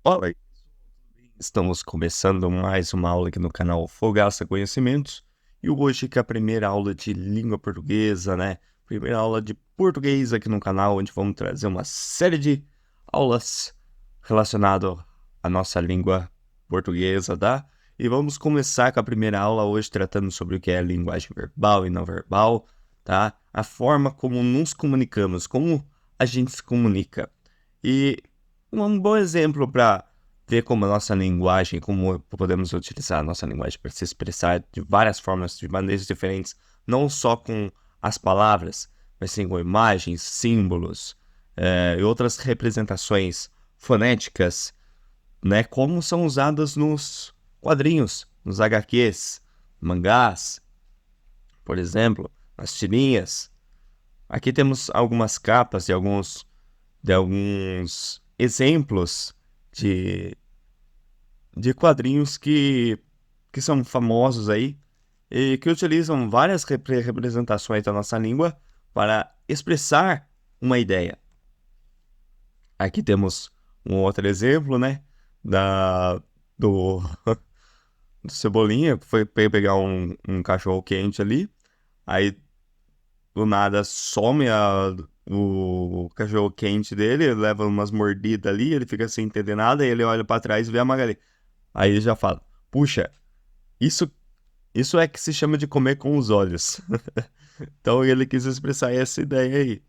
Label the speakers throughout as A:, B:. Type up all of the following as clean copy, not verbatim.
A: Fala aí, estamos começando mais uma aula aqui no canal Fogaça Conhecimentos e hoje que é a primeira aula de língua portuguesa, né? Primeira aula de português aqui no canal, onde vamos trazer uma série de aulas relacionadas à nossa língua portuguesa, tá? E vamos começar com a primeira aula hoje tratando sobre o que é linguagem verbal e não verbal, tá? A forma como nos comunicamos, como a gente se comunica. E um bom exemplo para ver como a nossa linguagem, como podemos utilizar a nossa linguagem para se expressar de várias formas, de maneiras diferentes, não só com as palavras, mas sim com imagens, símbolos e outras representações fonéticas, né? Como são usadas nos quadrinhos, nos HQs, mangás, por exemplo, nas tirinhas. Aqui temos algumas capas de alguns exemplos de, de quadrinhos que são famosos aí e que utilizam várias representações da nossa língua para expressar uma ideia. Aqui temos um outro exemplo, né, do, do Cebolinha, que foi pegar um cachorro quente ali, aí do nada some o cachorro quente dele, leva umas mordidas ali, ele fica sem entender nada, e ele olha pra trás e vê a Magali. Aí ele já fala, puxa, isso, isso é que se chama de comer com os olhos. Então ele quis expressar essa ideia aí.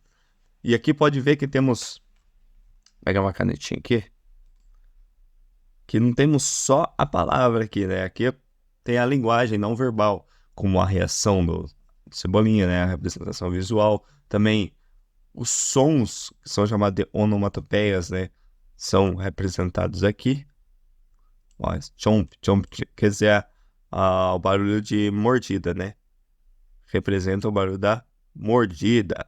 A: E aqui pode ver que temos, pega uma canetinha aqui, que não temos só a palavra aqui, né? Aqui tem a linguagem não verbal, como a reação do Cebolinha, né? A representação visual, também os sons, que são chamados de onomatopeias, né, são representados aqui. Ó, chomp, chomp, quer dizer, o barulho de mordida, né? Representa o barulho da mordida.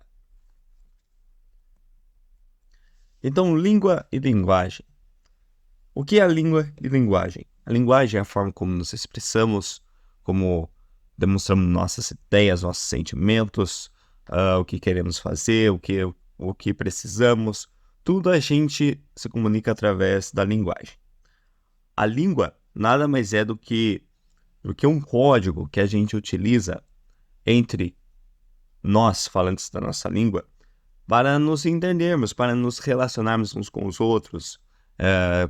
A: Então, língua e linguagem. O que é a língua e linguagem? A linguagem é a forma como nos expressamos, como demonstramos nossas ideias, nossos sentimentos, o que queremos fazer, o que precisamos. Tudo a gente se comunica através da linguagem. A língua nada mais é do que um código que a gente utiliza entre nós, falantes da nossa língua, para nos entendermos, para nos relacionarmos uns com os outros,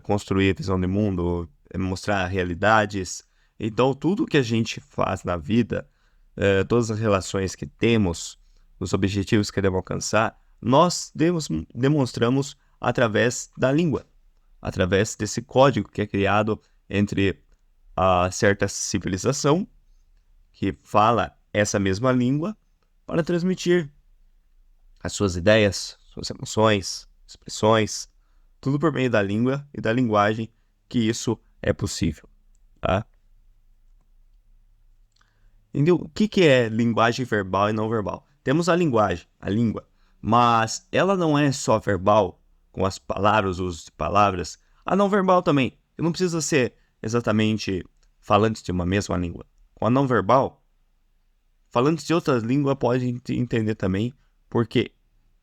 A: construir visão de mundo, mostrar realidades. Então, tudo que a gente faz na vida, todas as relações que temos, os objetivos que queremos alcançar, nós demonstramos através da língua, através desse código que é criado entre a certa civilização que fala essa mesma língua para transmitir as suas ideias, suas emoções, expressões, tudo por meio da língua e da linguagem que isso é possível, tá? Entendeu? O que é linguagem verbal e não verbal? Temos a linguagem, a língua, mas ela não é só verbal, com as palavras, o uso de palavras. A não verbal também. Não precisa ser exatamente falantes de uma mesma língua. Com a não verbal, falantes de outra língua podem entender também, porque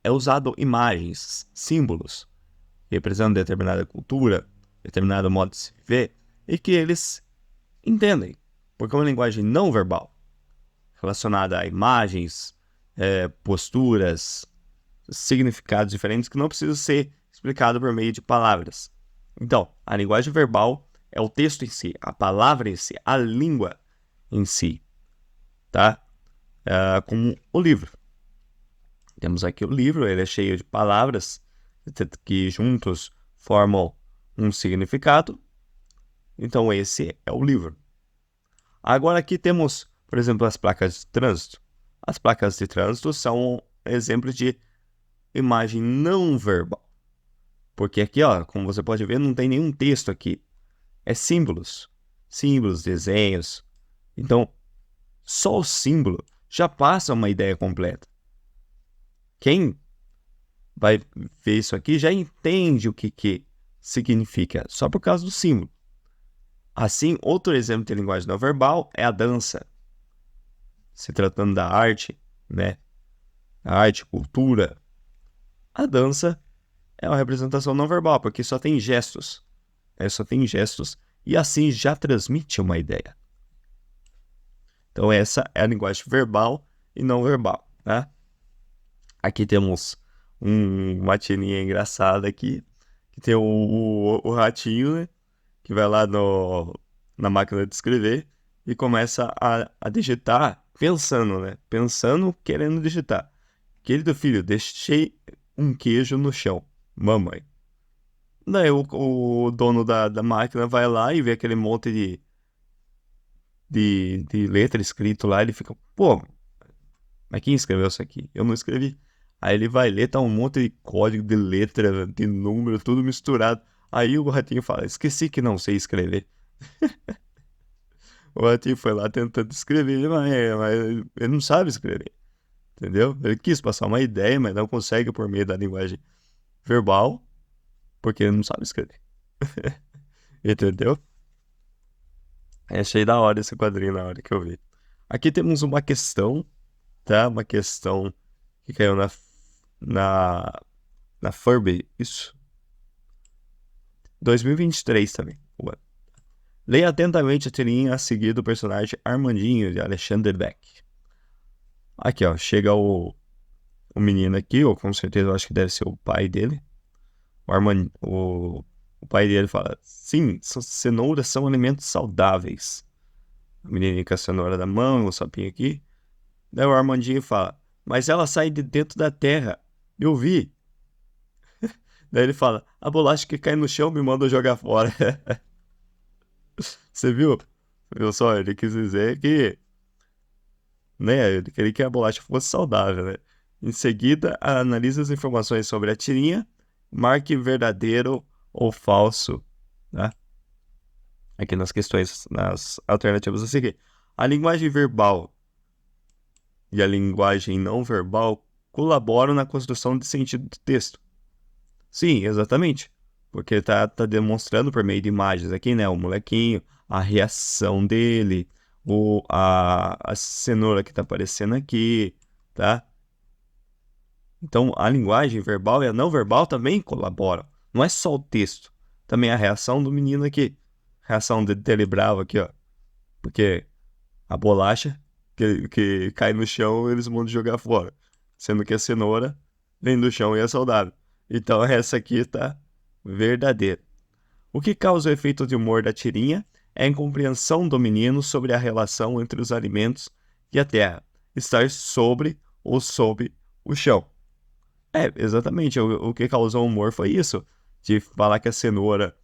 A: é usado imagens, símbolos, representando determinada cultura, determinado modo de se viver, e que eles entendem, porque é uma linguagem não verbal, relacionada a imagens, posturas, significados diferentes que não precisam ser explicados por meio de palavras. Então, a linguagem verbal é o texto em si, a palavra em si, a língua em si, tá? Como o livro. Temos aqui o livro, ele é cheio de palavras que juntos formam um significado. Então, esse é o livro. Agora aqui temos, por exemplo, as placas de trânsito. As placas de trânsito são exemplos de imagem não verbal. Porque aqui, ó, como você pode ver, não tem nenhum texto aqui. É símbolos. Símbolos, desenhos. Então, só o símbolo já passa uma ideia completa. Quem vai ver isso aqui já entende o que significa, só por causa do símbolo. Assim, outro exemplo de linguagem não verbal é a dança. Se tratando da arte, né? A arte, cultura. A dança é uma representação não verbal, porque só tem gestos. né? Só tem gestos e assim já transmite uma ideia. Então essa é a linguagem verbal e não verbal, né? Aqui temos uma tirinha engraçada aqui, que tem o ratinho, né? Que vai lá na máquina de escrever e começa a digitar pensando, né? Pensando, querendo digitar. Querido filho, deixei um queijo no chão. Mamãe. Daí o dono da máquina vai lá e vê aquele monte de letra escrito lá. Ele fica, pô, mas quem escreveu isso aqui? Eu não escrevi. Aí ele vai ler, tá um monte de código, de letra, de número, tudo misturado. Aí o ratinho fala, esqueci que não sei escrever. O ratinho foi lá tentando escrever, mas ele não sabe escrever, entendeu? Ele quis passar uma ideia, mas não consegue por meio da linguagem verbal, porque ele não sabe escrever. Entendeu? Achei da hora esse quadrinho na hora que eu vi. Aqui temos uma questão, tá? Uma questão que caiu na, na Furby, isso. 2023 também. Leia atentamente a tirinha a seguir do personagem Armandinho, de Alexander Beck. Aqui, ó, chega o menino aqui, ou com certeza eu acho que deve ser o pai dele. O pai dele fala, sim, cenouras são alimentos saudáveis. A menininha com a cenoura na mão, o sapinho aqui. Daí o Armandinho fala, mas ela sai de dentro da terra. Eu vi. Daí ele fala, a bolacha que cai no chão me manda jogar fora. Você viu? Viu só? Ele quis dizer que, né, ele queria que a bolacha fosse saudável, né? Em seguida, analise as informações sobre a tirinha, marque verdadeiro ou falso, né? Aqui nas questões, nas alternativas a seguir. A linguagem verbal e a linguagem não verbal colaboram na construção de sentido do texto. Sim, exatamente. Porque tá demonstrando por meio de imagens aqui, né? O molequinho, a reação dele, a cenoura que tá aparecendo aqui, tá? Então, a linguagem verbal e a não verbal também colaboram. Não é só o texto. Também a reação do menino aqui. A reação dele bravo aqui, ó. Porque a bolacha que cai no chão, eles mandam jogar fora. Sendo que a cenoura vem do chão e é saudável. Então, essa aqui tá verdadeira. O que causa o efeito de humor da tirinha é a incompreensão do menino sobre a relação entre os alimentos e a terra. Estar sobre ou sob o chão. É, exatamente. O que causou humor foi isso. De falar que a cenoura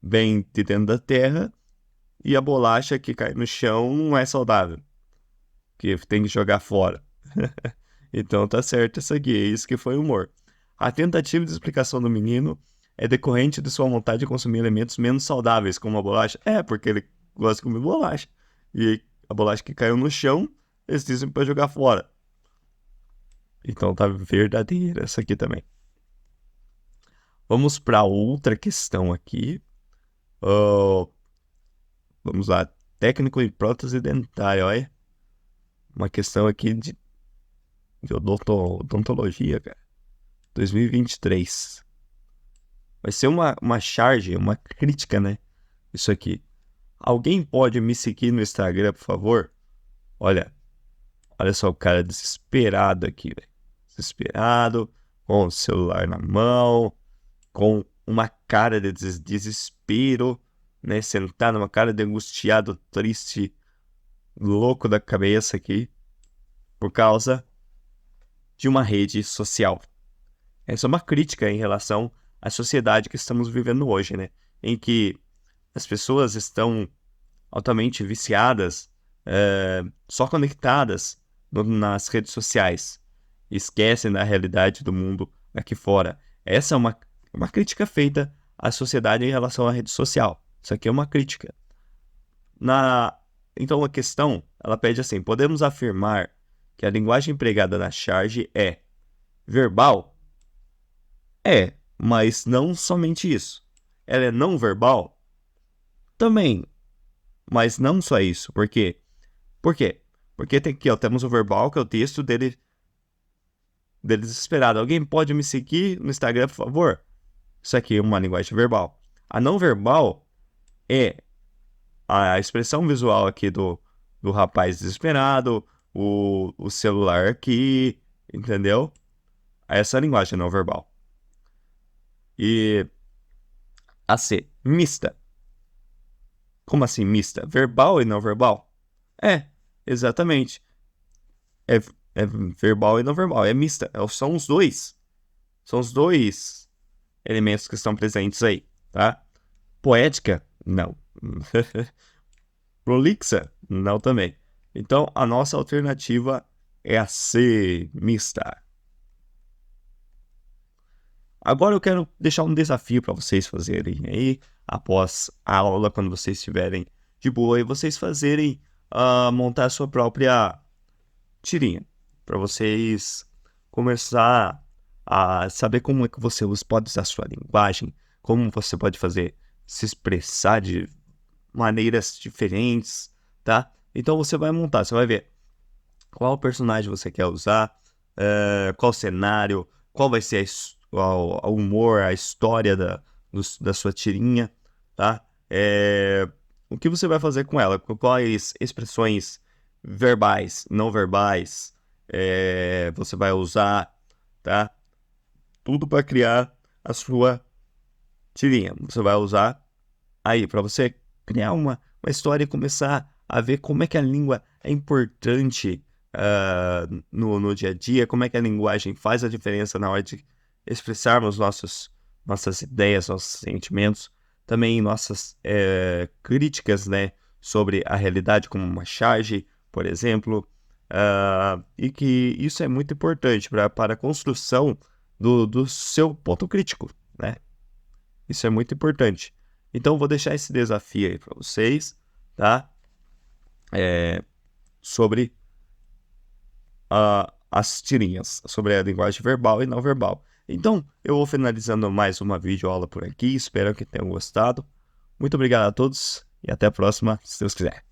A: vem de dentro da terra e a bolacha que cai no chão não é saudável. Que tem que jogar fora. Então tá certo isso aqui. É isso que foi humor. A tentativa de explicação do menino é decorrente de sua vontade de consumir alimentos menos saudáveis, como a bolacha. É, porque ele gosta de comer bolacha. E a bolacha que caiu no chão, eles dizem pra jogar fora. Então tá verdadeira essa aqui também. Vamos para outra questão aqui. Vamos lá. Técnico em prótese dentária, olha. Uma questão aqui de odontologia, cara. 2023. Vai ser uma charge, uma crítica, né? Isso aqui. Alguém pode me seguir no Instagram, por favor? Olha só o cara desesperado aqui, velho. Desesperado, com o celular na mão, com uma cara de desespero, né? Sentado, uma cara de angustiado, triste, louco da cabeça aqui, por causa de uma rede social. Essa é uma crítica em relação à sociedade que estamos vivendo hoje, né? Em que as pessoas estão altamente viciadas, só conectadas nas redes sociais. Esquecem da realidade do mundo aqui fora. Essa é uma crítica feita à sociedade em relação à rede social. Isso aqui é uma crítica. Então a questão, ela pede assim, podemos afirmar que a linguagem empregada na charge é verbal? É, mas não somente isso. Ela é não verbal? Também, mas não só isso. Por quê? Por quê? Porque tem aqui, ó, temos o verbal, que é o texto dele desesperado. Alguém pode me seguir no Instagram, por favor? Isso aqui é uma linguagem verbal. A não verbal é a expressão visual aqui do rapaz desesperado, o celular aqui, entendeu? Essa é a linguagem não verbal. E a C, mista. Como assim mista? Verbal e não verbal? É, exatamente. É, é verbal e não verbal, é mista. São os dois. São os dois elementos que estão presentes aí, tá? Poética? Não. Prolixa? Não também. Então, a nossa alternativa é a C, mista. Agora eu quero deixar um desafio para vocês fazerem aí, após a aula, quando vocês estiverem de boa, e vocês fazerem, montar a sua própria tirinha, para vocês começar a saber como é que você pode usar a sua linguagem, como você pode fazer se expressar de maneiras diferentes, tá? Então você vai montar, você vai ver qual personagem você quer usar, qual cenário, qual vai ser o humor, a história da sua tirinha, tá? O que você vai fazer com ela, com quais expressões verbais, não verbais, você vai usar, tá? Tudo para criar a sua tirinha. Você vai usar aí para você criar uma história e começar a ver como é que a língua é importante no dia a dia, como é que a linguagem faz a diferença na hora de expressarmos nossas ideias, nossos sentimentos, também nossas críticas, né, sobre a realidade como uma charge, por exemplo, e que isso é muito importante para a construção do seu ponto crítico, né? Isso é muito importante. Então, vou deixar esse desafio aí para vocês, tá? Sobre as tirinhas, sobre a linguagem verbal e não verbal. Então, eu vou finalizando mais uma videoaula por aqui. Espero que tenham gostado. Muito obrigado a todos e até a próxima, se Deus quiser.